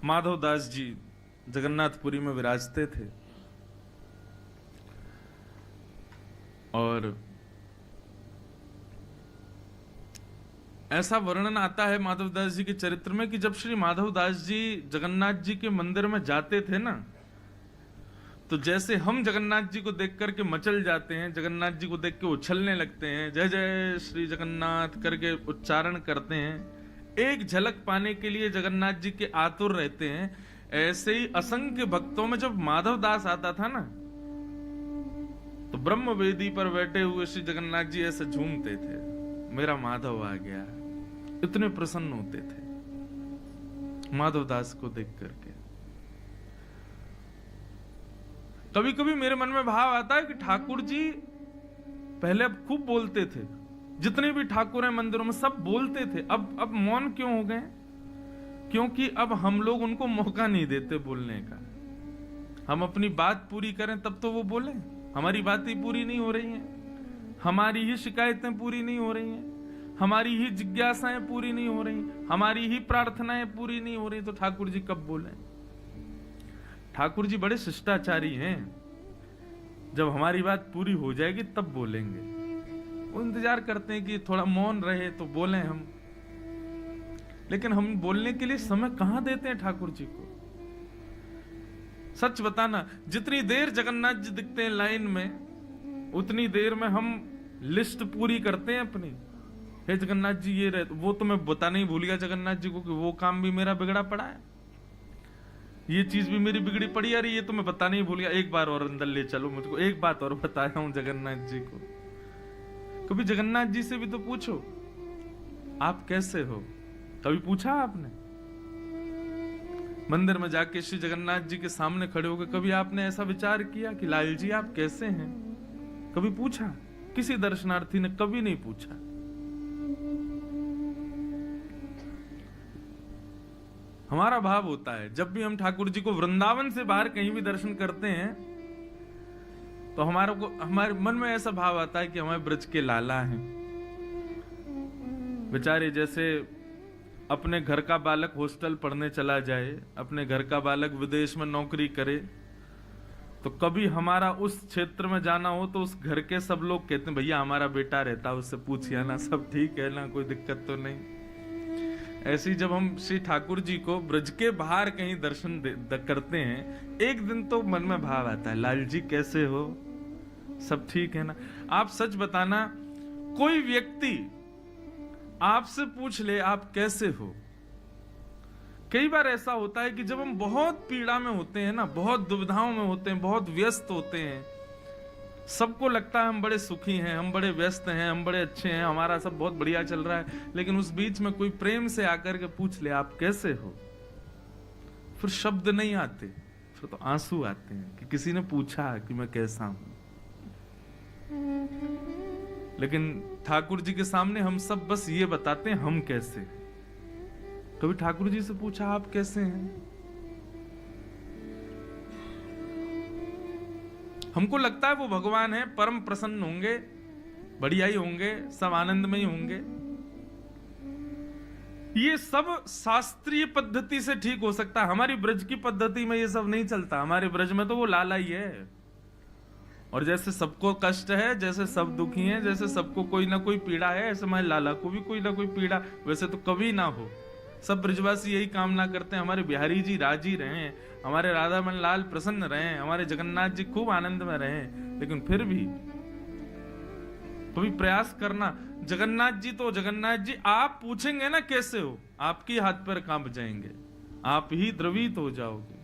माधवदास जी जगन्नाथपुरी में विराजते थे और ऐसा वर्णन आता है माधवदास जी के चरित्र में कि जब श्री माधवदास जी जगन्नाथ जी के मंदिर में जाते थे ना, तो जैसे हम जगन्नाथ जी को देख करके मचल जाते हैं, जगन्नाथ जी को देख के उछलने लगते हैं, जय जय श्री जगन्नाथ करके उच्चारण करते हैं, एक झलक पाने के लिए जगन्नाथ जी के आतुर रहते हैं, ऐसे ही असंख्य भक्तों में जब माधवदास आता था ना, तो ब्रह्म वेदी पर बैठे हुए श्री जगन्नाथ जी ऐसे झूमते थे, मेरा माधव आ गया। इतने प्रसन्न होते थे माधवदास को देख करके। कभी कभी मेरे मन में भाव आता है कि ठाकुर जी पहले खूब बोलते थे, जितने भी ठाकुर हैं मंदिरों में सब बोलते थे, अब मौन क्यों हो गए? क्योंकि अब हम लोग उनको मौका नहीं देते बोलने का। हम अपनी बात पूरी करें तब तो वो बोले। हमारी बातें पूरी नहीं हो रही हैं, हमारी ही शिकायतें पूरी नहीं हो रही हैं, हमारी ही जिज्ञासाएं पूरी नहीं हो रही, हमारी ही प्रार्थनाएं पूरी नहीं हो रही, तो ठाकुर जी कब बोले? ठाकुर जी बड़े शिष्टाचारी हैं, जब हमारी बात पूरी हो जाएगी तब बोलेंगे। वो इंतजार करते हैं कि थोड़ा मौन रहे तो बोलें हम, लेकिन हम बोलने के लिए समय कहां देते हैं ठाकुर जी को? सच बताना, जितनी देर जगन्नाथ जी दिखते हैं लाइन में, उतनी देर में हम लिस्ट पूरी करते हैं अपनी। हे जगन्नाथ जी ये रहे, वो तो मैं बताना ही भूल गया जगन्नाथ जी को कि वो काम भी मेरा बिगड़ा पड़ा है, ये चीज भी मेरी बिगड़ी पड़ी है, ये तो मैं बताना ही भूल गया। एक बार और अंदर ले चलो मुझको, एक बात और बताया हूं जगन्नाथ जी को। कभी जगन्नाथ जी से भी तो पूछो आप कैसे हो? कभी पूछा आपने? मंदिर में जाके श्री जगन्नाथ जी के सामने खड़े होकर कभी आपने ऐसा विचार किया कि लाल जी आप कैसे हैं? कभी पूछा? किसी दर्शनार्थी ने कभी नहीं पूछा। हमारा भाव होता है जब भी हम ठाकुर जी को वृंदावन से बाहर कहीं भी दर्शन करते हैं, तो हमारे मन में ऐसा भाव आता है कि हमारे ब्रज के लाला हैं। बेचारे जैसे अपने घर का बालक हॉस्टल पढ़ने चला जाए, अपने घर का बालक विदेश में नौकरी करे, तो कभी हमारा उस क्षेत्र में जाना हो तो उस घर के सब लोग कहते हैं भैया हमारा बेटा रहता है, उससे पूछिए ना, सब ठीक है ना, कोई दिक्कत तो नहीं। ऐसे ही जब हम श्री ठाकुर जी को ब्रज के बाहर कहीं दर्शन करते हैं, एक दिन तो मन में भाव आता है लाल जी कैसे हो, सब ठीक है ना? आप सच बताना, कोई व्यक्ति आपसे पूछ ले आप कैसे हो। कई बार ऐसा होता है कि जब हम बहुत पीड़ा में होते हैं ना, बहुत दुविधाओं में होते हैं, बहुत व्यस्त होते हैं, सबको लगता है हम बड़े सुखी हैं, हम बड़े व्यस्त हैं, हम बड़े अच्छे हैं, हमारा सब बहुत बढ़िया चल रहा है, लेकिन उस बीच में कोई प्रेम से आकर के पूछ ले आप कैसे हो, फिर शब्द नहीं आते, फिर तो आंसू आते हैं कि किसी ने पूछा कि मैं कैसा हूं। लेकिन ठाकुर जी के सामने हम सब बस ये बताते हैं हम कैसे। कभी ठाकुर जी से पूछा आप कैसे हैं? हमको लगता है वो भगवान है, परम प्रसन्न होंगे, बढ़िया ही होंगे, सब आनंद में ही होंगे। ये सब शास्त्रीय पद्धति से ठीक हो सकता है, हमारी ब्रज की पद्धति में ये सब नहीं चलता। हमारे ब्रज में तो वो लाला ही है, और जैसे सबको कष्ट है, जैसे सब दुखी हैं, जैसे सबको कोई ना कोई पीड़ा है, ऐसे हमारे लाला को भी कोई ना कोई पीड़ा वैसे तो कभी ना हो। सब ब्रजवासी यही कामना करते हैं हमारे बिहारी जी राजी रहें, हमारे राधामन लाल प्रसन्न रहें, हमारे जगन्नाथ जी खूब आनंद में रहें। लेकिन फिर भी कभी प्रयास करना, जगन्नाथ जी तो जगन्नाथ जी, आप पूछेंगे ना कैसे हो, आपकी हाथ पैर कांप जाएंगे, आप ही द्रवित हो जाओगे।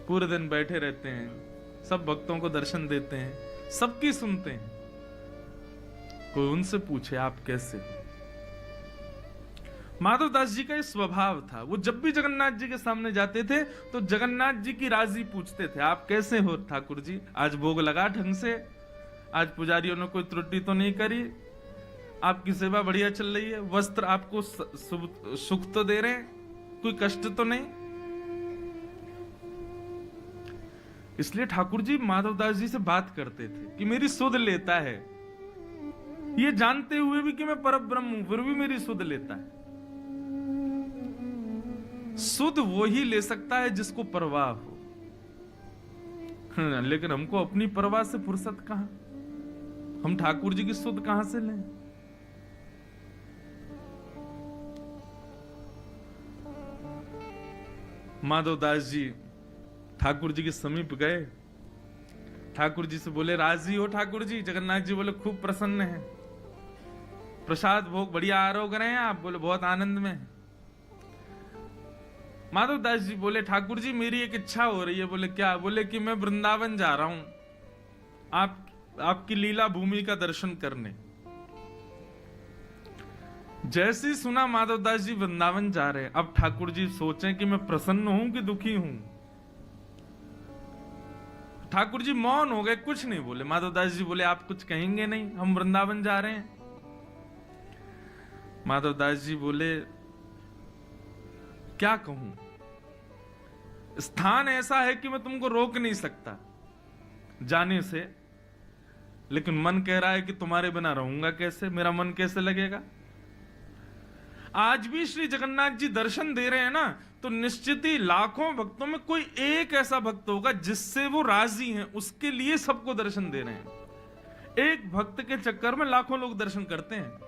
पूरे दिन बैठे रहते हैं, सब भक्तों को दर्शन देते हैं, सबकी सुनते हैं, कोई उनसे पूछे आप कैसे हो? माधवदास जी का ये स्वभाव था, वो जब भी जगन्नाथ जी के सामने जाते थे तो जगन्नाथ जी की राजी पूछते थे आप कैसे हो ठाकुर जी, आज भोग लगा ढंग से, आज पुजारियों ने कोई त्रुटि तो नहीं करी, आपकी सेवा बढ़िया चल रही है, वस्त्र आपको सुख तो दे रहे हैं, कोई कष्ट तो नहीं। इसलिए ठाकुर जी माधवदास जी से बात करते थे कि मेरी सुध लेता है, ये जानते हुए भी कि मैं परब्रह्म हूं, फिर भी मेरी सुध लेता है। सुध वो ही ले सकता है जिसको परवाह हो। लेकिन हमको अपनी परवाह से फुर्सत कहां, हम ठाकुर जी की सुध कहां से लें? माधवदास जी ठाकुर जी के समीप गए, ठाकुर जी से बोले, राजी हो ठाकुर जी? जगन्नाथ जी बोले, खूब प्रसन्न है। प्रसाद भोग बढ़िया आरोग रहे हैं आप? बोले, बहुत आनंद में। माधवदास जी बोले, ठाकुर जी मेरी एक इच्छा हो रही है। बोले, क्या? बोले कि मैं वृंदावन जा रहा हूं आपकी लीला भूमि का दर्शन करने। जैसे ही सुना माधवदास जी वृंदावन जा रहे हैं, अब ठाकुर जी सोचें कि मैं प्रसन्न हूं कि दुखी हूं। ठाकुर जी मौन हो गए, कुछ नहीं बोले। माधवदास जी बोले, आप कुछ कहेंगे नहीं? हम वृंदावन जा रहे हैं। माधवदास जी बोले, क्या कहूं? स्थान ऐसा है कि मैं तुमको रोक नहीं सकता जाने से, लेकिन मन कह रहा है कि तुम्हारे बिना रहूंगा कैसे, मेरा मन कैसे लगेगा। आज भी श्री जगन्नाथ जी दर्शन दे रहे हैं ना, तो निश्चित ही लाखों भक्तों में कोई एक ऐसा भक्त होगा जिससे वो राजी हैं, उसके लिए सबको दर्शन दे रहे हैं। एक भक्त के चक्कर में लाखों लोग दर्शन करते हैं।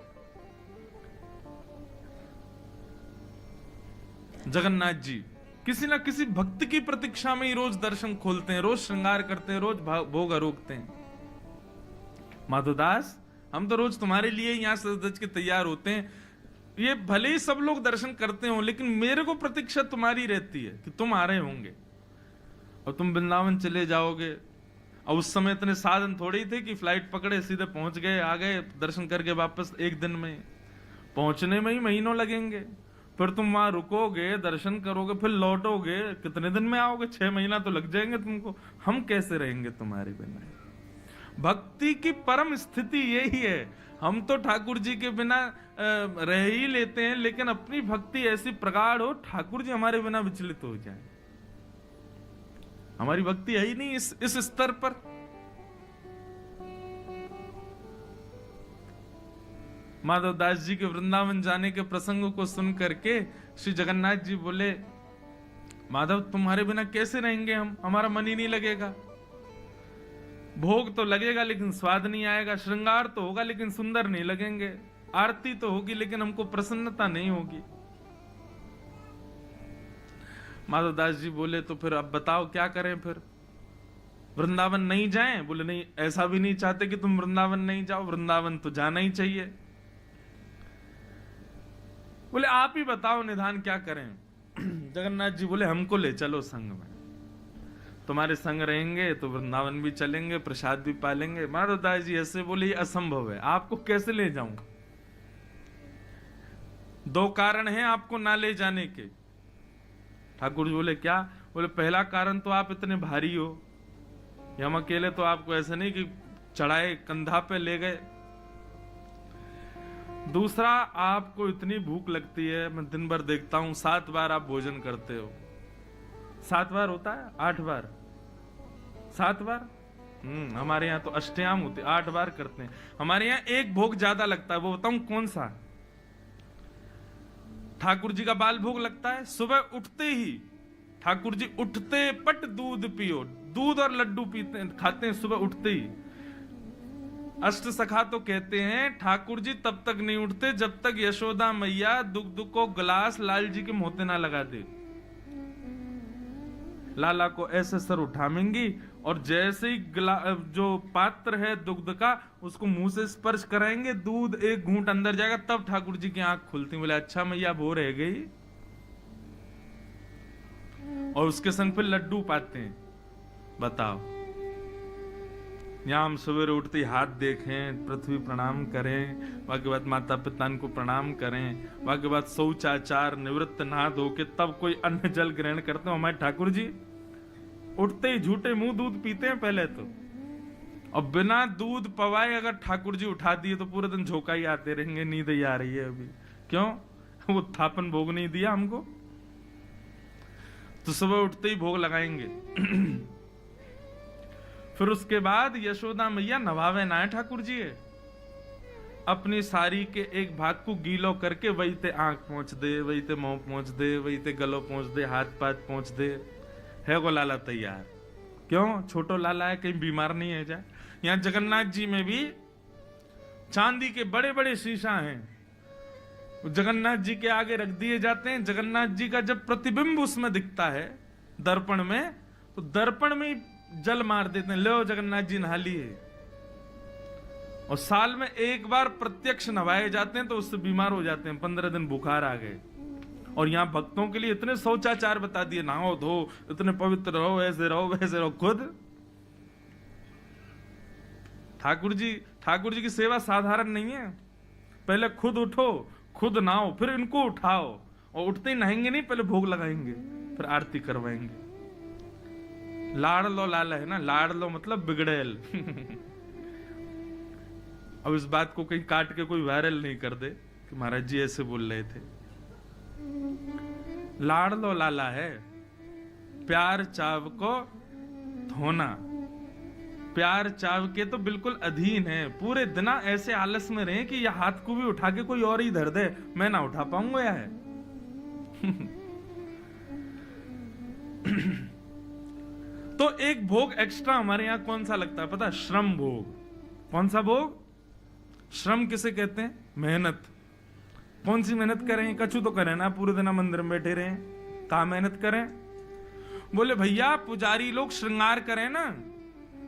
जगन्नाथ जी किसी ना किसी भक्त की प्रतीक्षा में ही रोज दर्शन खोलते हैं, रोज श्रृंगार करते हैं, रोज भोग आरोगते हैं। माधवदास, हम तो रोज तुम्हारे लिए यहां सज के तैयार होते हैं। ये भले ही सब लोग दर्शन करते हो, लेकिन मेरे को प्रतीक्षा तुम्हारी रहती है कि तुम आ रहे होंगे और तुम वृंदावन चले जाओगे। और उस समय इतने साधन थोड़े ही थे कि फ्लाइट पकड़े सीधे पहुंच गए, आ गए, दर्शन करके वापस एक दिन में। पहुंचने में ही महीनों लगेंगे, फिर तुम वहां रुकोगे, दर्शन करोगे, फिर लौटोगे, कितने दिन में आओगे? 6 महीना तो लग जाएंगे तुमको। हम कैसे रहेंगे तुम्हारे बिना? भक्ति की परम स्थिति यही है। हम तो ठाकुर जी के बिना रह ही लेते हैं, लेकिन अपनी भक्ति ऐसी प्रगाढ़ हो ठाकुर जी हमारे बिना विचलित हो जाए। हमारी भक्ति है ही नहीं इस स्तर पर। माधवदास जी के वृंदावन जाने के प्रसंग को सुन करके श्री जगन्नाथ जी बोले, माधव तुम्हारे बिना कैसे रहेंगे हम? हमारा मन ही नहीं लगेगा। भोग तो लगेगा लेकिन स्वाद नहीं आएगा, श्रृंगार तो होगा लेकिन सुंदर नहीं लगेंगे, आरती तो होगी लेकिन हमको प्रसन्नता नहीं होगी। माधवदास जी बोले, तो फिर अब बताओ क्या करें? फिर वृंदावन नहीं जाएं? बोले, नहीं, ऐसा भी नहीं चाहते कि तुम वृंदावन नहीं जाओ, वृंदावन तो जाना ही चाहिए। बोले, आप ही बताओ निधान क्या करें? जगन्नाथ जी बोले, हमको ले चलो संग में, तुम्हारे संग रहेंगे तो वृंदावन भी चलेंगे, प्रसाद भी पालेंगे। माधवदास जी ऐसे बोले, ये असंभव है, आपको कैसे ले जाऊं? 2 कारण हैं आपको ना ले जाने के। ठाकुर जी बोले, क्या? बोले, पहला कारण तो आप इतने भारी हो, हम अकेले तो आपको ऐसे नहीं कि चढ़ाए कंधा पे ले गए। दूसरा, आपको इतनी भूख लगती है, मैं दिन भर देखता हूं 7 बार आप भोजन करते हो। 7 बार होता है? 8 बार? 7 बार? हमारे यहाँ तो अष्टयाम होते, 8 बार करते हैं। हमारे यहाँ एक भोग ज्यादा लगता है, वो बताऊं कौन सा? ठाकुर जी का बाल भोग लगता है। सुबह उठते ही ठाकुर जी उठते पट दूध पियो, दूध और लड्डू पीते खाते हैं सुबह उठते ही। अष्ट सखा तो कहते हैं ठाकुर जी तब तक नहीं उठते जब तक यशोदा मैया दुग्ध को गिलास लाल जी के मोते ना लगा दे। लाला को ऐसे सर उठाएंगी और जैसे ही जो पात्र है दुग्ध का उसको मुंह से स्पर्श कराएंगे, दूध एक घूंट अंदर जाएगा, तब ठाकुर जी की आंख खुलती। बोले, अच्छा मैया वो रह गई। और उसके संग फिर लड्डू पाते हैं। बताओ, यहां हम सवेरे उठते ही हाथ देखें, पृथ्वी प्रणाम करें, बाकी बात माता पिता को प्रणाम करें, बाकी बात शौचाचार निवृत्त नहा धो के तब कोई अन्न जल ग्रहण करते हो। हमारे ठाकुर जी उठते ही झूठे मुंह दूध पीते हैं पहले तो, और बिना दूध पवाए अगर ठाकुर जी उठा दिए तो पूरे दिन झोंका ही आते रहेंगे, नींद ही आ रही है अभी। क्यों? वो थापन भोग नहीं दिया हमको, तो सुबह उठते ही भोग लगाएंगे। फिर उसके बाद यशोदा मैया नवावे ना ठाकुर जी। अपनी साड़ी के एक भाग को गीलो करके वही ते आंख पहुंच दे, वही ते मुंह पहुंच दे, वही ते गलो पहुंच दे, हाथ पाथ पहुंच दे, है वो लाला तैयार। क्यों? छोटो लाला है, कहीं बीमार नहीं है जाए। यहाँ जगन्नाथ जी में भी चांदी के बड़े बड़े शीशा हैं, जगन्नाथ जी के आगे रख दिए जाते हैं। जगन्नाथ जी का जब प्रतिबिंब उसमें दिखता है दर्पण में, तो दर्पण में ही जल मार देते हैं, लो जगन्नाथ जी नहा लिए। और साल में एक बार प्रत्यक्ष नवाए जाते हैं, तो उससे बीमार हो जाते हैं, 15 दिन बुखार आ गए। और यहाँ भक्तों के लिए इतने शौचाचार बता दिए, नहाओ धो, इतने पवित्र रहो, ऐसे रहो वैसे रहो। खुद ठाकुर जी की सेवा साधारण नहीं है। पहले खुद उठो, खुद नहाओ, फिर इनको उठाओ, और उठते ही नहाएंगे नहीं, पहले भोग लगाएंगे, फिर आरती करवाएंगे। लाड़ लो लाला है ना, लाड़ लो मतलब बिगड़ेल। अब इस बात को कहीं काट के कोई वायरल नहीं कर दे कि महाराज जी ऐसे बोल रहे थे। लाड़ लो लाला है, प्यार चाव को धोना, प्यार चाव के तो बिल्कुल अधीन है। पूरे दिन ऐसे आलस में रहे कि यह हाथ को भी उठा के कोई और ही धर दे, मैं ना उठा पाऊंगा या है। तो एक भोग एक्स्ट्रा हमारे यहां कौन सा लगता है पता है? श्रम भोग। कौन सा भोग? श्रम किसे कहते हैं? मेहनत। कौन सी मेहनत करें? कछु तो करें ना, पूरे दिन मंदिर में बैठे रहें, कहा मेहनत करें? बोले भैया पुजारी लोग श्रृंगार करें ना,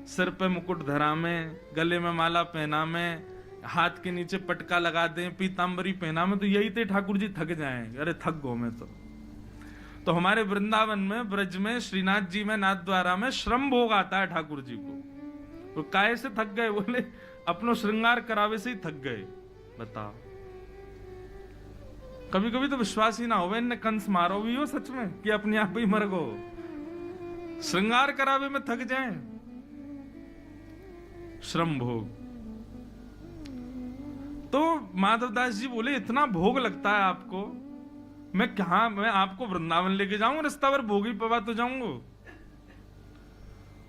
सिर पे मुकुट धरा में, गले में माला पहना में, हाथ के नीचे पटका लगा दें, पीतांबरी पहना में, तो यही थे ठाकुर जी थक जाएं। अरे थक गो मैं तो हमारे वृंदावन में, ब्रज में, श्रीनाथ जी में, नाथ द्वारा में श्रम भोग आता है ठाकुर जी को। तो काय से थक गए? बोले अपनो श्रृंगार करावे से ही थक गए। बताओ, कभी कभी तो विश्वास ही ना हो, इनने कंस मारो भी हो सच में कि अपने आप ही मर गो, श्रृंगार करावे में थक जाएं। श्रम भोग। तो माधवदास जी बोले इतना भोग लगता है आपको, मैं आपको वृंदावन लेके जाऊंगा, रास्ता भर भोगी पवा तो जाऊंगा।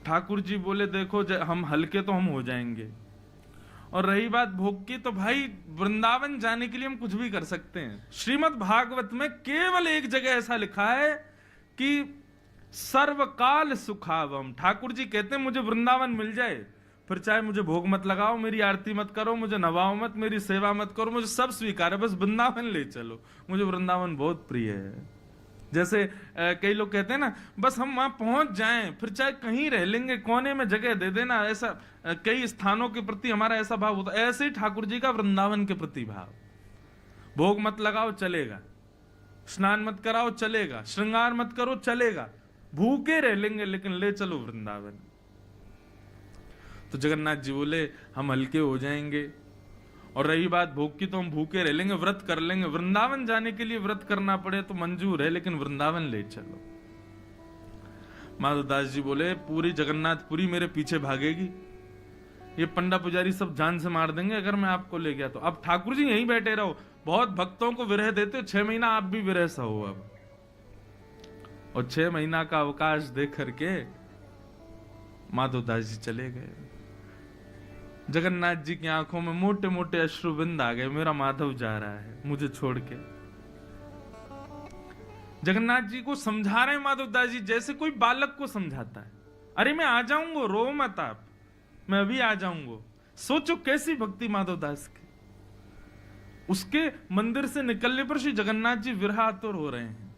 ठाकुर जी बोले देखो हम हल्के तो हम हो जाएंगे, और रही बात भोग की, तो भाई वृंदावन जाने के लिए हम कुछ भी कर सकते हैं। श्रीमद् भागवत में केवल एक जगह ऐसा लिखा है कि सर्वकाल सुखावम। ठाकुर जी कहते हैं मुझे वृंदावन मिल जाए, फिर चाहे मुझे भोग मत लगाओ, मेरी आरती मत करो, मुझे नवाओ मत, मेरी सेवा मत करो, मुझे सब स्वीकार है, बस वृंदावन ले चलो। मुझे वृंदावन बहुत प्रिय है। जैसे कई लोग कहते हैं ना, बस हम वहां पहुंच जाएं, फिर चाहे कहीं रह लेंगे, कोने में जगह दे देना। ऐसा कई स्थानों के प्रति हमारा ऐसा भाव होता है, ऐसे ही ठाकुर जी का वृंदावन के प्रति भाव। भोग मत लगाओ चलेगा, स्नान मत कराओ चलेगा, श्रृंगार मत करो चलेगा, भूखे रह लेंगे लेकिन ले चलो वृंदावन। तो जगन्नाथ जी बोले हम हल्के हो जाएंगे, और रही बात भोग की तो हम भूखे रह लेंगे, व्रत कर लेंगे। वृंदावन जाने के लिए व्रत करना पड़े तो मंजूर है, लेकिन वृंदावन ले चलो। माधवदास जी बोले पूरी जगन्नाथपुरी मेरे पीछे भागेगी, ये पंडा पुजारी सब जान से मार देंगे अगर मैं आपको ले गया तो। अब ठाकुर जी यहीं बैठे रहो, बहुत भक्तों को विरह देते हो, 6 महीना आप भी विरह सहो अब। और 6 महीना का अवकाश दे करके माधवदास जी चले गए। जगन्नाथ जी की आंखों में मोटे मोटे अश्रुबिंद आ गए, मेरा माधव जा रहा है मुझे छोड़ के। जगन्नाथ जी को समझा रहे हैं माधवदास जी, जैसे कोई बालक को समझाता है, अरे मैं आ जाऊंगा, रो मत आप, मैं अभी आ जाऊंगा। सोचो कैसी भक्ति माधवदास की। उसके मंदिर से निकलने पर श्री जगन्नाथ जी विरहातुर हो रहे हैं।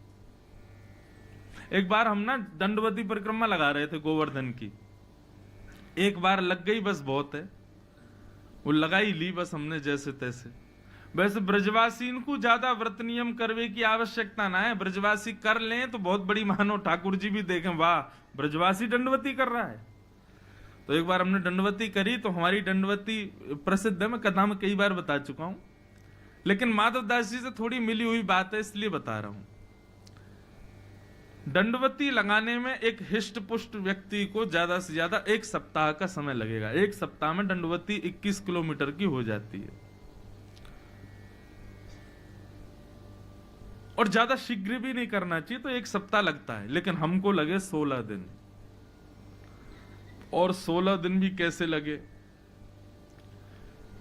एक बार हम ना दंडवती परिक्रमा लगा रहे थे गोवर्धन की, एक बार लग गई बस बहुत है, वो लगाई ली बस हमने जैसे तैसे। वैसे ब्रजवासी इनको ज्यादा व्रत नियम करवे की आवश्यकता ना है, ब्रजवासी कर लें तो बहुत बड़ी मानो। ठाकुर जी भी देखें वाह ब्रजवासी दंडवती कर रहा है। तो एक बार हमने दंडवती करी, तो हमारी दंडवती प्रसिद्ध है, मैं कथा में कई बार बता चुका हूं, लेकिन माधवदास जी से थोड़ी मिली हुई बात है इसलिए बता रहा हूं। दंडवती लगाने में एक हिष्ट पुष्ट व्यक्ति को ज्यादा से ज्यादा 1 सप्ताह का समय लगेगा। 1 सप्ताह में दंडवती 21 किलोमीटर की हो जाती है, और ज्यादा शीघ्र भी नहीं करना चाहिए, तो 1 सप्ताह लगता है। लेकिन हमको लगे 16 दिन, और 16 दिन भी कैसे लगे।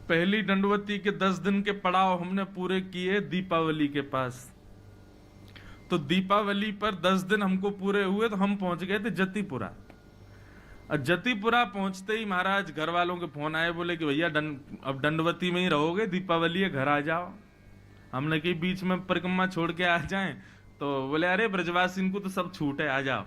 पहली दंडवती के 10 दिन के पड़ाव हमने पूरे किए दीपावली के पास। तो दीपावली पर 10 दिन हमको पूरे हुए तो हम पहुंच गए थे जतीपुरा। और जतीपुरा पहुंचते ही महाराज घर वालों के फोन आए, बोले कि भैया अब दंडवती में ही रहोगे, दीपावली है, घर आ जाओ। हमने कहीं बीच में परिक्रमा छोड़ के आ जाएं, तो बोले अरे ब्रजवासी को तो सब छूट है, आ जाओ।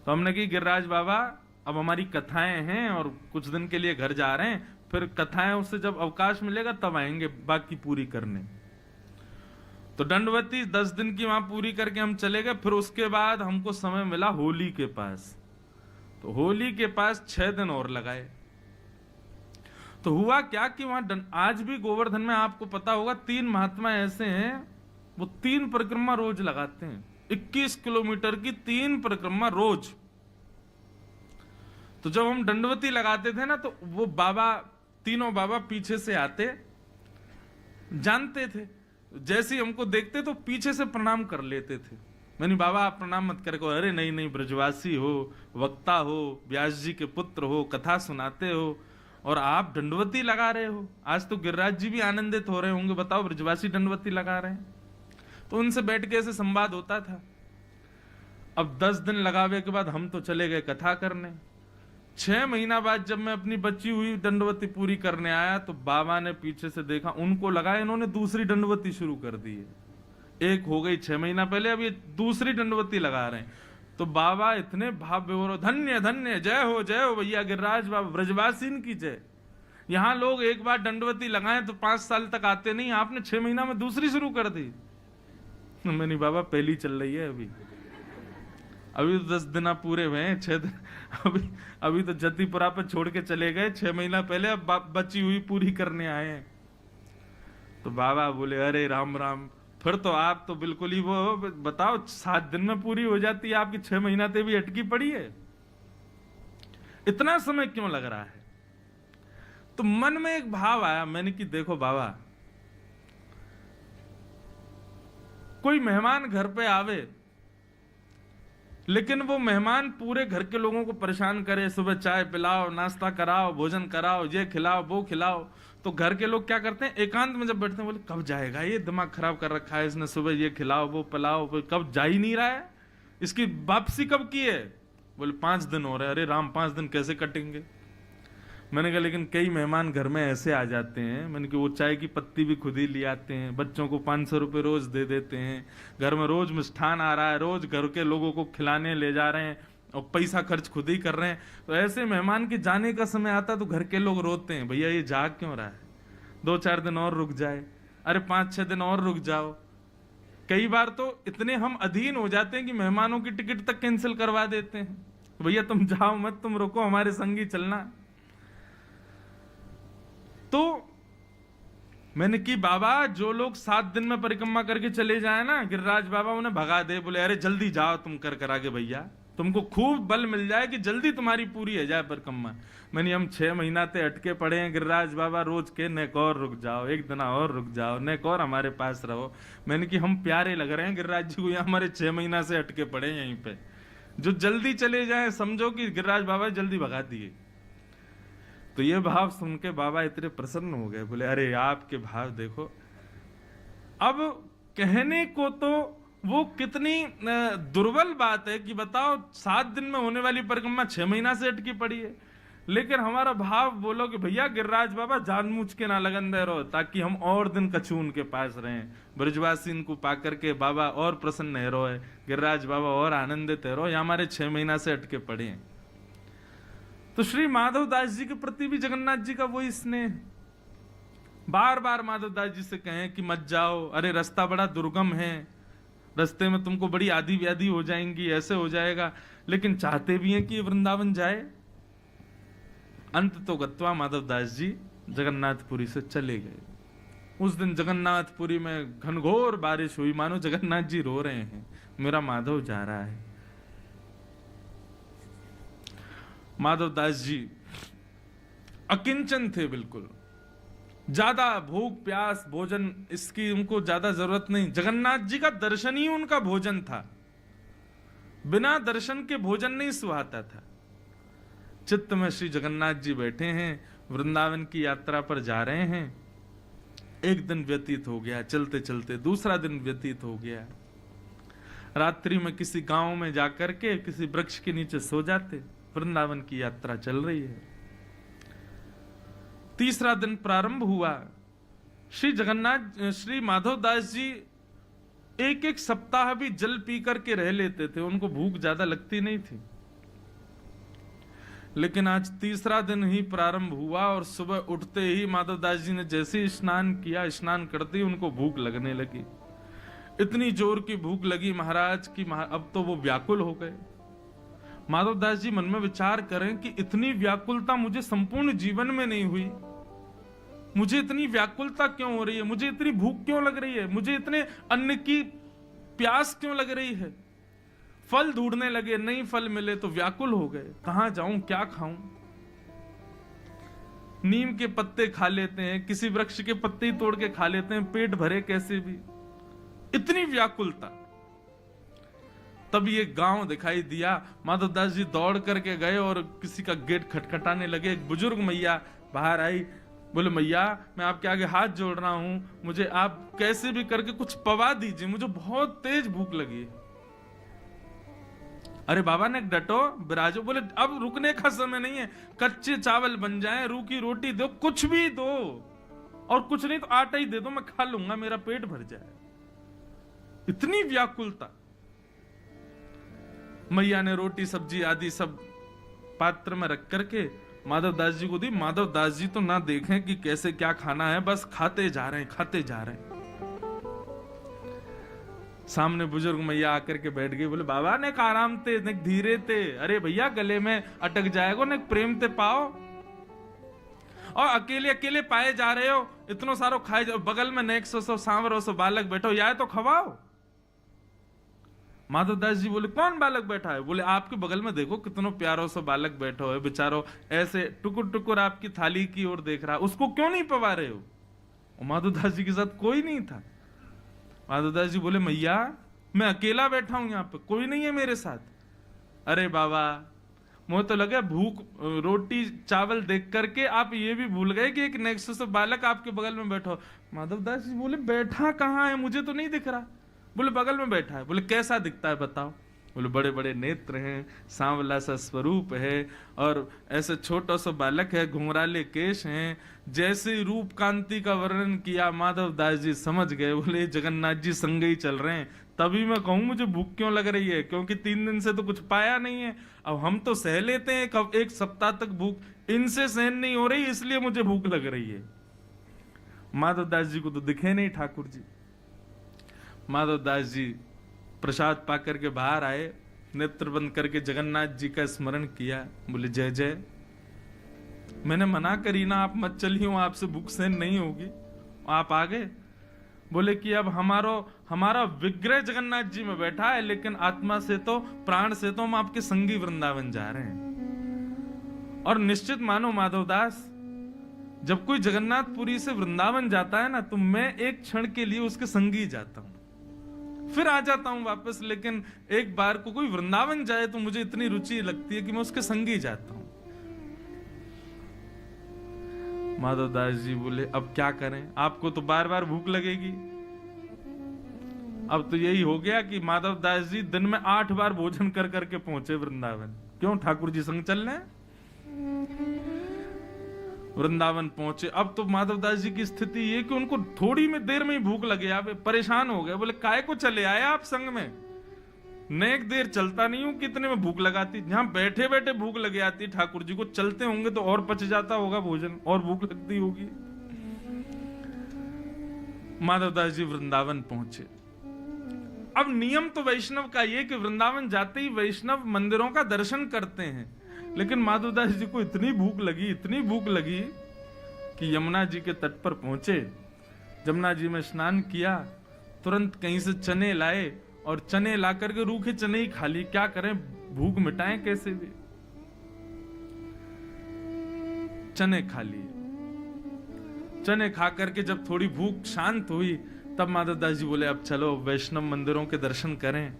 तो हमने कही गिरिराज बाबा अब हमारी कथाएं हैं और कुछ दिन के लिए घर जा रहे हैं, फिर कथाएं उससे जब अवकाश मिलेगा तब आएंगे बाकी पूरी करने। तो दंडवती 10 दिन की वहां पूरी करके हम चले गए। फिर उसके बाद हमको समय मिला होली के पास, तो होली के पास 6 दिन और लगाए। तो हुआ क्या कि वहां आज भी गोवर्धन में आपको पता होगा 3 महात्मा ऐसे हैं, वो 3 परिक्रमा रोज लगाते हैं, 21 किलोमीटर की 3 परिक्रमा रोज। तो जब हम दंडवती लगाते थे ना, तो वो बाबा, तीनों बाबा पीछे से आते, जानते थे, जैसे ही हमको देखते तो पीछे से प्रणाम कर लेते थे। मैंने बाबा आप प्रणाम मत करे, अरे नहीं नहीं, ब्रजवासी हो, वक्ता हो, व्यास जी के पुत्र हो, कथा सुनाते हो और आप दंडवती लगा रहे हो। आज तो गिरिराज जी भी आनंदित हो रहे होंगे, बताओ ब्रजवासी दंडवती लगा रहे हैं। तो उनसे बैठ के ऐसे संवाद होता था। अब 10 दिन लगावे के बाद हम तो चले गए कथा करने। 6 महीना बाद जब मैं अपनी बची हुई दंडवती पूरी करने आया, तो बाबा ने पीछे से देखा, उनको लगा इन्होंने दूसरी दंडवती शुरू कर दी है। एक हो गई 6 महीना पहले, अब ये दूसरी दंडवती लगा रहे हैं। तो बाबा इतने भाव विभोर, धन्य धन्य, जय हो भैया गिरिराज बाबा, ब्रजवासीन की जय। यहाँ लोग एक बार दंडवती लगाएं तो 5 साल तक आते नहीं, आपने 6 महीना में दूसरी शुरू कर दी। मैंने बाबा पहली चल रही है अभी तो 10 दिन पूरे हुए हैं, 6 दिन अभी तो जतीपुरा पे छोड़ के चले गए 6 महीना पहले, अब बची हुई पूरी करने आए हैं। तो बाबा बोले अरे राम राम, फिर तो आप तो बिल्कुल ही वो, बताओ 7 दिन में पूरी हो जाती है, आपकी 6 महीना ते भी अटकी पड़ी है, इतना समय क्यों लग रहा है। तो मन में एक भाव आया, मैंने कि देखो बाबा, कोई मेहमान घर पे आवे, लेकिन वो मेहमान पूरे घर के लोगों को परेशान करे, सुबह चाय पिलाओ, नाश्ता कराओ, भोजन कराओ, ये खिलाओ वो खिलाओ, तो घर के लोग क्या करते हैं, एकांत में जब बैठते हैं बोले कब जाएगा, ये दिमाग खराब कर रखा है इसने, सुबह ये खिलाओ वो पिलाओ, कब जा ही नहीं रहा है, इसकी वापसी कब की है। बोले 5 दिन हो रहे। अरे राम 5 दिन कैसे कटेंगे। मैंने कहा लेकिन कई मेहमान घर में ऐसे आ जाते हैं, मैंने कहा वो चाय की पत्ती भी खुद ही ले आते हैं, बच्चों को 500 रुपये रोज दे देते हैं, घर में रोज मिष्ठान आ रहा है, रोज घर के लोगों को खिलाने ले जा रहे हैं और पैसा खर्च खुद ही कर रहे हैं। तो ऐसे मेहमान के जाने का समय आता तो घर के लोग रोते हैं, भैया ये जा क्यों रहा है, 2-4 दिन और रुक जाए, अरे 5-6 दिन और रुक जाओ। कई बार तो इतने हम अधीन हो जाते हैं कि मेहमानों की टिकट तक कैंसिल करवा देते हैं, भैया तुम जाओ मत, तुम रुको, हमारे संग ही चलना। तो मैंने कि बाबा जो लोग 7 दिन में परिक्रमा करके चले जाए ना, गिरिराज बाबा उन्हें भगा दे, बोले अरे जल्दी जाओ तुम कर आगे भैया, तुमको खूब बल मिल जाए कि जल्दी तुम्हारी पूरी हो जाए परिक्रमा। मैंने हम 6 महीना ते अटके पड़े हैं गिरिराज बाबा, रोज के नेक और रुक जाओ, एक दिन और रुक जाओ, नेक और हमारे पास रहो। मैंने कि हम प्यारे लग रहे हैं गिरिराज जी को, यहाँ हमारे 6 महीना से अटके पड़े हैं यहीं पे, जो जल्दी चले जाए समझो कि गिरिराज बाबा जल्दी भगा दिए। तो ये भाव सुन के बाबा इतने प्रसन्न हो गए, बोले अरे आपके भाव देखो। अब कहने को तो वो कितनी दुर्बल बात है कि बताओ 7 दिन में होने वाली परिक्रमा 6 महीना से अटकी पड़ी है, लेकिन हमारा भाव बोलो कि भैया गिरिराज बाबा जानबूझ के ना लगन दे रहो, ताकि हम और दिन कछु उनके पास रहें, ब्रजवासी इनको पा करके बाबा और प्रसन्न है रहो, गिरिराज बाबा और आनंदित है रहो, या हमारे 6 महीना से अटके पड़े हैं। तो श्री माधव दास जी के प्रति भी जगन्नाथ जी का वही स्नेह, बार बार माधव दास जी से कहें कि मत जाओ, अरे रास्ता बड़ा दुर्गम है, रास्ते में तुमको बड़ी आदि व्याधि हो जाएंगी, ऐसे हो जाएगा, लेकिन चाहते भी हैं कि वृंदावन जाए। अंत तो गत्वा माधव दास जी जगन्नाथपुरी से चले गए। उस दिन जगन्नाथपुरी में घनघोर बारिश हुई, मानो जगन्नाथ जी रो रहे हैं, मेरा माधव जा रहा है। माधव दास जी अकिंचन थे, बिल्कुल ज्यादा भूख प्यास भोजन इसकी उनको ज्यादा जरूरत नहीं, जगन्नाथ जी का दर्शन ही उनका भोजन था, बिना दर्शन के भोजन नहीं सुहाता था। चित्त में श्री जगन्नाथ जी बैठे हैं, वृंदावन की यात्रा पर जा रहे हैं। एक दिन व्यतीत हो गया, चलते चलते दूसरा दिन व्यतीत हो गया। रात्रि में किसी गांव में जाकर के किसी वृक्ष के नीचे सो जाते। वृंदावन की यात्रा चल रही है। तीसरा दिन प्रारंभ हुआ। श्री माधव दास जी एक एक सप्ताह भी जल पी करके रह लेते थे, उनको भूख ज्यादा लगती नहीं थी। लेकिन आज तीसरा दिन ही प्रारंभ हुआ और सुबह उठते ही माधव दास जी ने जैसे ही स्नान किया, स्नान करते ही उनको भूख लगने लगी। इतनी जोर की भूख लगी महाराज की अब तो वो व्याकुल हो गए। माधव दास जी मन में विचार करें कि इतनी व्याकुलता मुझे संपूर्ण जीवन में नहीं हुई। मुझे इतनी व्याकुलता क्यों हो रही है? मुझे इतनी भूख क्यों लग रही है? मुझे इतने अन्न की प्यास क्यों लग रही है? फल ढूंढने लगे, नहीं फल मिले तो व्याकुल हो गए। कहां जाऊं, क्या खाऊं? नीम के पत्ते खा लेते हैं, किसी वृक्ष के पत्ते ही तोड़ के खा लेते हैं, पेट भरे कैसे भी। इतनी व्याकुलता। तब ये गांव दिखाई दिया। माधव दास जी दौड़ करके गए और किसी का गेट खटखटाने लगे। एक बुजुर्ग मैया बाहर आई, बोले मैया मैं आपके आगे हाथ जोड़ रहा हूं, मुझे आप कैसे भी करके कुछ पवा दीजिए, मुझे बहुत तेज भूख लगी है। अरे बाबा ने डटो, बिराजो। बोले अब रुकने का समय नहीं है, कच्चे चावल बन जाए, रूखी रोटी दो, कुछ भी दो, और कुछ नहीं तो आटा ही दे दो, मैं खा लूंगा, मेरा पेट भर जाए। इतनी व्याकुलता। मैया ने रोटी सब्जी आदि सब पात्र में रख करके माधव दास जी को दी। माधव दास जी तो ना देखें कि कैसे क्या खाना है, बस खाते जा रहे हैं, खाते जा रहे हैं। सामने बुजुर्ग मैया आकर के बैठ गई। बोले बाबा ने आराम थे, ने धीरे थे। अरे भैया गले में अटक जाएगा, ने प्रेम ते पाओ, और अकेले अकेले पाए जा रहे हो, इतनो सारो खाए जाओ, बगल में नेक सो सांवरो सो बालक बैठो, या तो खवाओ। माधव दास जी बोले कौन बालक बैठा है? बोले आपके बगल में देखो कितनो प्यारो सा बालक बैठो है, बेचारो ऐसे टुकुर टुकुर आपकी थाली की ओर देख रहा, उसको क्यों नहीं पवा रहे हो? और माधव दास जी के साथ कोई नहीं था। माधव दास जी बोले मैया मैं अकेला बैठा हूं, यहाँ पे कोई नहीं है मेरे साथ। अरे बाबा मुझे तो लगा भूख रोटी चावल देख करके आप ये भी भूल गए कि एक नेक्स्ट से बालक आपके बगल में बैठो। माधव दास जी बोले बैठा कहाँ है, मुझे तो नहीं दिख रहा। बोले बगल में बैठा है। बोले कैसा दिखता है बताओ? बोले बड़े बड़े नेत्र हैं, सांवला सा स्वरूप है, और ऐसे छोटा सा बालक है, घुंघराले केश हैं। जैसे रूप कांति का वर्णन किया माधव दास जी समझ गए। बोले जगन्नाथ जी संग ही चल रहे हैं। तभी मैं कहूं मुझे भूख क्यों लग रही है, क्योंकि 3 दिन से तो कुछ पाया नहीं है। अब हम तो सह लेते हैं एक सप्ताह तक भूख, इनसे सहन नहीं हो रही, इसलिए मुझे भूख लग रही है। माधव दास जी को तो दिखे नहीं ठाकुर जी। माधव दास जी प्रसाद पा करके बाहर आए, नेत्र बंद करके जगन्नाथ जी का स्मरण किया। बोले जय जय, मैंने मना करी ना, आप मत चलिए, आपसे भूख सहन नहीं होगी, आप आ गए। बोले कि अब हमारा विग्रह जगन्नाथ जी में बैठा है, लेकिन आत्मा से तो प्राण से तो हम आपके संगी वृंदावन जा रहे हैं। और निश्चित मानो माधव दास, जब कोई जगन्नाथपुरी से वृंदावन जाता है ना, तो मैं एक क्षण के लिए उसके संगी जाता हूं, फिर आ जाता हूं वापस। लेकिन एक बार को कोई वृंदावन जाए तो मुझे इतनी रुचि लगती है कि मैं उसके संगी जाता हूं। माधव दास जी बोले अब क्या करें, आपको तो बार बार भूख लगेगी। अब तो यही हो गया कि माधव दास जी दिन में 8 बार भोजन कर करके पहुंचे वृंदावन। क्यों? ठाकुर जी संग चल रहे। वृंदावन पहुंचे। अब तो माधव दास जी की स्थिति ये कि उनको थोड़ी में देर में ही भूख लगे, आप परेशान हो गए। बोले काय को चले आए आप संग में, नेक देर चलता नहीं हूं, कितने में भूख लगाती, जहां बैठे बैठे भूख लगे आती। ठाकुर जी को चलते होंगे तो और पच जाता होगा भोजन, और भूख लगती होगी। माधव दास जी वृंदावन पहुंचे। अब नियम तो वैष्णव का ये कि वृंदावन जाते ही वैष्णव मंदिरों का दर्शन करते हैं, लेकिन माधव दास जी को इतनी भूख लगी कि यमुना जी के तट पर पहुंचे। यमुना जी में स्नान किया, तुरंत कहीं से चने लाए, और चने ला करके रूखे चने ही खा लिए। क्या करें, भूख मिटाएं कैसे भी। चने खा लिए। चने खा करके जब थोड़ी भूख शांत हुई, तब माधव दास जी बोले अब चलो वैष्णव मंदिरों के दर्शन करें।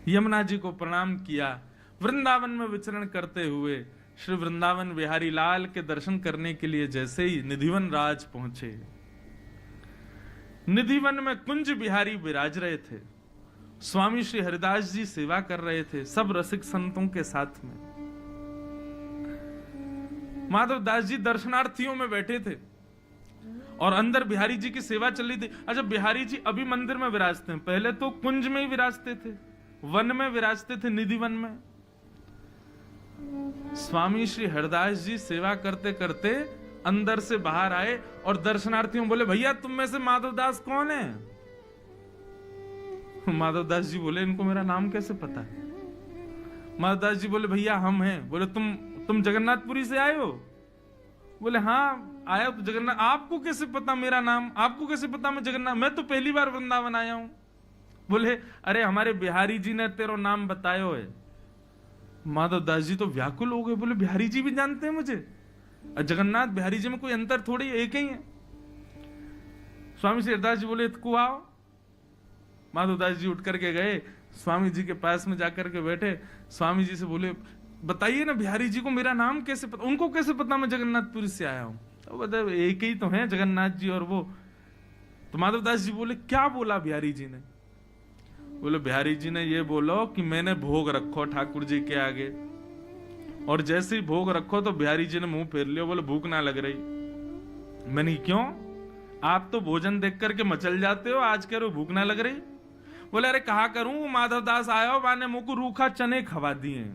यमुना जी को प्रणाम किया। वृंदावन में विचरण करते हुए श्री वृंदावन बिहारी लाल के दर्शन करने के लिए जैसे ही निधिवन राज पहुंचे, निधिवन में कुंज बिहारी विराज रहे थे, स्वामी श्री हरिदास जी सेवा कर रहे थे सब रसिक संतों के साथ में। माधव दास जी दर्शनार्थियों में बैठे थे और अंदर बिहारी जी की सेवा चल रही थी। अच्छा, बिहारी जी अभी मंदिर में विराजते हैं, पहले तो कुंज में ही विराजते थे, वन में विराजते थे, निधि वन में। स्वामी श्री हरदास जी सेवा करते करते अंदर से बाहर आए और दर्शनार्थियों बोले, भैया तुम में से माधव दास कौन है? माधव दास जी बोले, इनको मेरा नाम कैसे पता है? माधव दास जी बोले, भैया हम हैं। बोले, तुम जगन्नाथपुरी से आए हो? बोले, हाँ आया तो जगन्नाथ। आपको कैसे पता मेरा नाम? आपको कैसे पता मैं जगन्नाथ? मैं तो पहली बार वृंदावन आया हूं। बोले, अरे हमारे बिहारी जी ने तेरा नाम बतायो है। माधव दास जी तो व्याकुल हो गए, बोले, बिहारी जी भी जानते हैं मुझे? जगन्नाथ बिहारी जी में कोई अंतर थोड़ी, एक ही है। स्वामी श्री हरदास जी बोले, इतको आओ। माधव दास जी उठ करके गए, स्वामी जी के पास में जाकर के बैठे, स्वामी जी से बोले, बताइए ना बिहारी जी को मेरा नाम कैसे पता? उनको कैसे पता मैं जगन्नाथपुरी से आया हूं? तो बता, एक ही तो है जगन्नाथ जी और वो। तो माधव दास जी बोले, क्या बोला बिहारी जी ने? बोले, बिहारी जी ने ये बोलो कि मैंने भोग रखो ठाकुर जी के आगे, और जैसे ही भोग रखो तो बिहारी जी ने मुंह फेर लिया। बोले, भूख ना लग रही। मैंने, क्यों? आप तो भोजन देख करके मचल जाते हो, आज कह रहे हो भूख ना लग रही? बोले, अरे कहा करूं, माधव दास आया हो, माने मुंह को रूखा चने खवा दिए,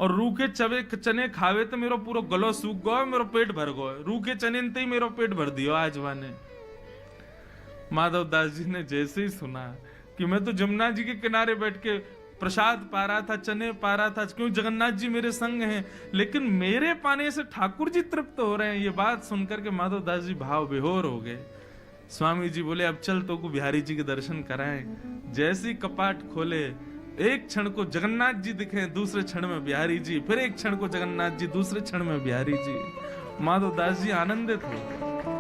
और रूखे चने खावे तो मेरो पूरा गलो सूख गयो, मेरो पेट भर गयो। रूखे चने ही मेरो पेट भर दियो आज वाने। माधव दास जी ने जैसे ही सुना कि मैं तो जमुना जी के किनारे बैठ के प्रसाद पा रहा था, चने पा रहा था, क्यों जगन्नाथ जी मेरे संग हैं, लेकिन मेरे पाने से ठाकुर जी तृप्त हो रहे हैं, ये बात सुनकर के माधव दास जी भाव विभोर हो गए। स्वामी जी बोले, अब चल तो को बिहारी जी के दर्शन कराएं। जैसे ही कपाट खोले, एक क्षण को जगन्नाथ जी दिखे, दूसरे क्षण में बिहारी जी, फिर एक क्षण को जगन्नाथ जी, दूसरे क्षण में बिहारी जी। माधव दास जी आनंदित हो।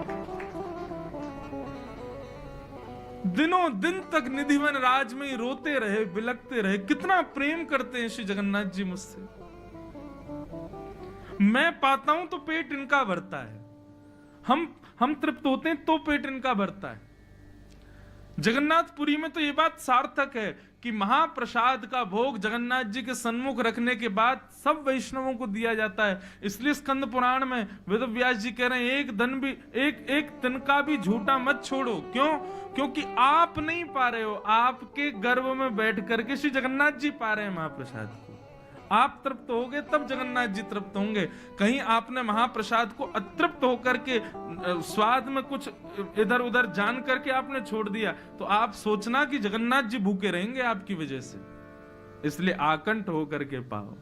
दिनों दिन तक निधिवन राज में ही रोते रहे, बिलखते रहे, कितना प्रेम करते हैं श्री जगन्नाथ जी मुझसे। मैं पाता हूं तो पेट इनका भरता है, हम तृप्त होते हैं तो पेट इनका भरता है। जगन्नाथपुरी में तो ये बात सार्थक है कि महाप्रसाद का भोग जगन्नाथ जी के सन्मुख रखने के बाद सब वैष्णवों को दिया जाता है। इसलिए स्कंद पुराण में वेदव्यास जी कह रहे हैं, एक तिनका भी झूठा मत छोड़ो। क्यों? क्योंकि आप नहीं पा रहे हो, आपके गर्भ में बैठ करके श्री जगन्नाथ जी पा रहे हैं महाप्रसाद को। आप तृप्त होगे तब जगन्नाथ जी तृप्त होंगे। कहीं आपने महाप्रसाद को अतृप्त होकर के स्वाद में कुछ इधर उधर जान करके आपने छोड़ दिया, तो आप सोचना कि जगन्नाथ जी भूखे रहेंगे आपकी वजह से। इसलिए आकंठ होकर के पाओ।